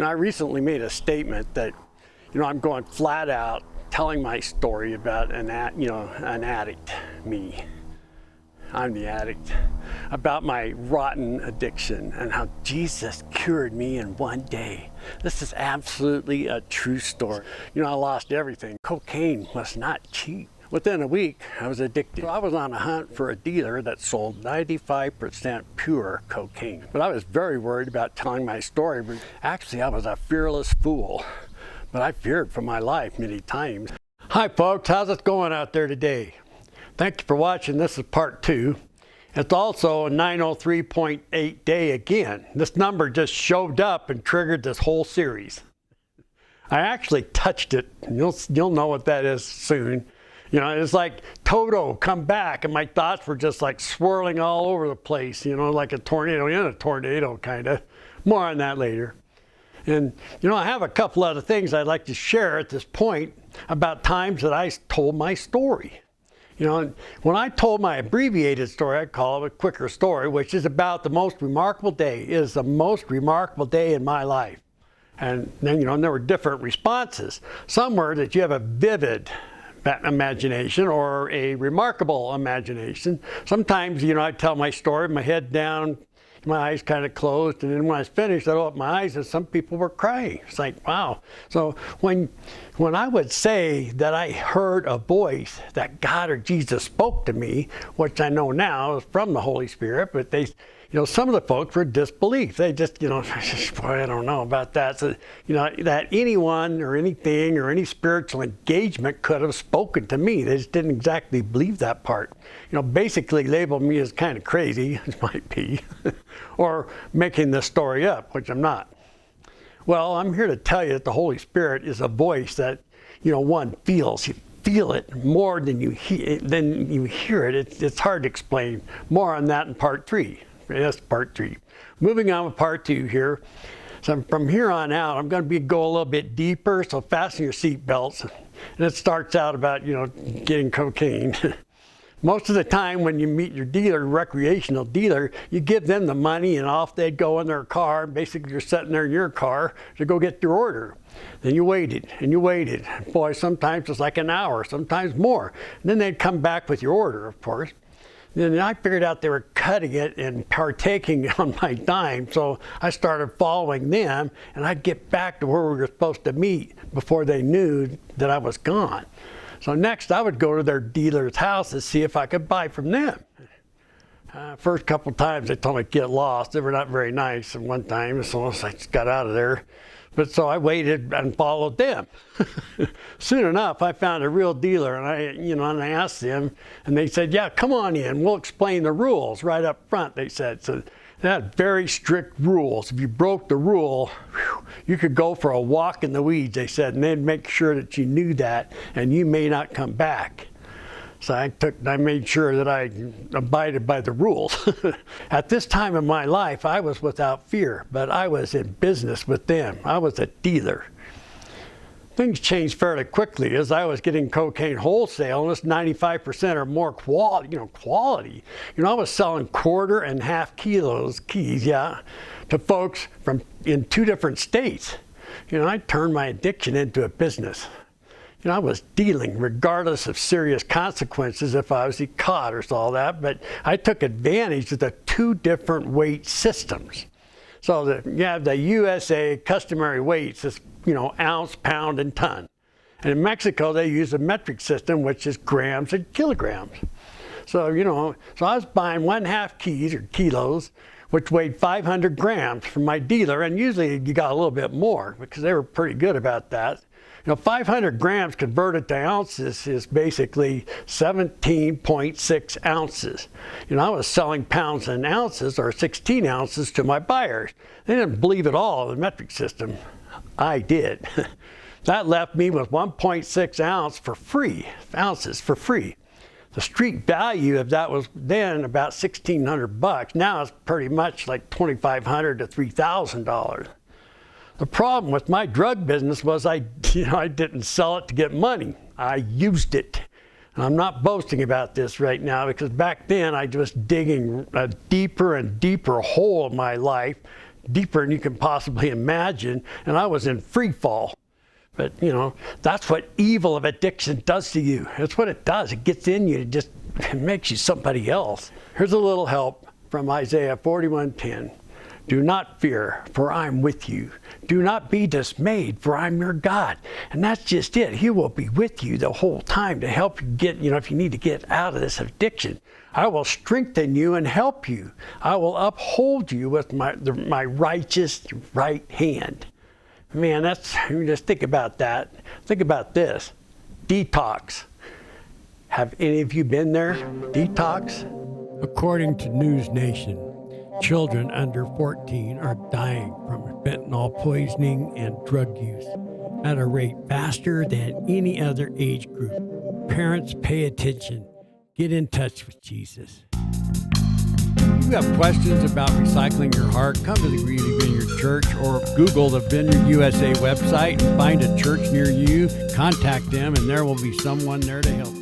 I recently made a statement that, I'm going flat out telling my story about an addict, me. I'm the addict. About my rotten addiction and how Jesus cured me in one day. This is absolutely a true story. I lost everything. Cocaine was not cheap. Within a week, I was addicted. I was on a hunt for a dealer that sold 95% pure cocaine. But I was very worried about telling my story. Actually, I was a fearless fool. But I feared for my life many times. Hi folks, how's it going out there today? Thank you for watching. This is part 2. It's also a 903.8 day again. This number just showed up and triggered this whole series. I actually touched it. You'll know what that is soon. It's like Toto, come back, and my thoughts were just like swirling all over the place, like a tornado in a tornado, kind of. More on that later. And, I have a couple other things I'd like to share at this point about times that I told my story. When I told my abbreviated story, I call it a quicker story, which is about the most remarkable day. It is the most remarkable day in my life. And then, there were different responses. Some were that you have a vivid imagination or a remarkable imagination. Sometimes, I tell my story, my head down, my eyes kind of closed, and then when I was finished, I opened my eyes and some people were crying. It's like, wow. So when I would say that I heard a voice that God or Jesus spoke to me, which I know now is from the Holy Spirit, but they, some of the folks were disbelief. They just, boy, I don't know about that. So, that anyone or anything or any spiritual engagement could have spoken to me. They just didn't exactly believe that part. Basically labeled me as kind of crazy, it might be, or making this story up, which I'm not. Well, I'm here to tell you that the Holy Spirit is a voice that, one feels. You feel it more than you hear it. It's hard to explain. More on that in part 3. That's part 3. Moving on with part 2 here. So from here on out, I'm going to go a little bit deeper, so fasten your seat belts. And it starts out about, getting cocaine. Most of the time when you meet your dealer, recreational dealer, you give them the money and off they'd go in their car. Basically, you're sitting there in your car to go get your order. Then you waited and you waited. Boy, sometimes it's like an hour, sometimes more. And then they'd come back with your order, of course. Then I figured out they were cutting it and partaking on my dime, so I started following them, and I'd get back to where we were supposed to meet before they knew that I was gone. So next, I would go to their dealer's house to see if I could buy from them. First couple times, they told me to get lost. They were not very nice. And one time, so I just got out of there. But so I waited and followed them. Soon enough, I found a real dealer, and I asked them, and they said, "Yeah, come on in. We'll explain the rules right up front." They said. So they had very strict rules. If you broke the rule, you could go for a walk in the weeds. They said, and they'd make sure that you knew that, and you may not come back. So I made sure that I abided by the rules. At this time in my life, I was without fear, but I was in business with them. I was a dealer. Things changed fairly quickly as I was getting cocaine wholesale, and it's 95% or more quality. I was selling quarter and half keys, to folks in 2 different states. I turned my addiction into a business. I was dealing regardless of serious consequences if I was caught or all that, but I took advantage of the 2 different weight systems. So you have the USA customary weights, it's, ounce, pound, and ton. And in Mexico, they use a metric system, which is grams and kilograms. So, so I was buying 1/2 keys or kilos, which weighed 500 grams from my dealer, and usually you got a little bit more because they were pretty good about that. 500 grams converted to ounces is basically 17.6 ounces. I was selling pounds and ounces, or 16 ounces, to my buyers. They didn't believe at all in the metric system. I did. That left me with 1.6 ounces for free. The street value of that was then about $1,600. Now it's pretty much like $2,500 to $3,000. The problem with my drug business was I didn't sell it to get money. I used it. And I'm not boasting about this right now because back then I was digging a deeper and deeper hole in my life deeper than you can possibly imagine, and I was in free fall. But, that's what evil of addiction does to you. That's what it does. It gets in you. It makes you somebody else. Here's a little help from Isaiah 41:10. Do not fear, for I'm with you. Do not be dismayed, for I'm your God. And that's just it. He will be with you the whole time to help you get, if you need to get out of this addiction. I will strengthen you and help you. I will uphold you with my righteous right hand. Man, just think about that. Think about this. Detox. Have any of you been there? Detox? According to Newsnation, children under 14 are dying from fentanyl poisoning and drug use at a rate faster than any other age group. Parents, pay attention. Get in touch with Jesus. If you have questions about recycling your heart, come to the Greeley Vineyard Church or Google the Vineyard USA website and find a church near you. Contact them and there will be someone there to help you.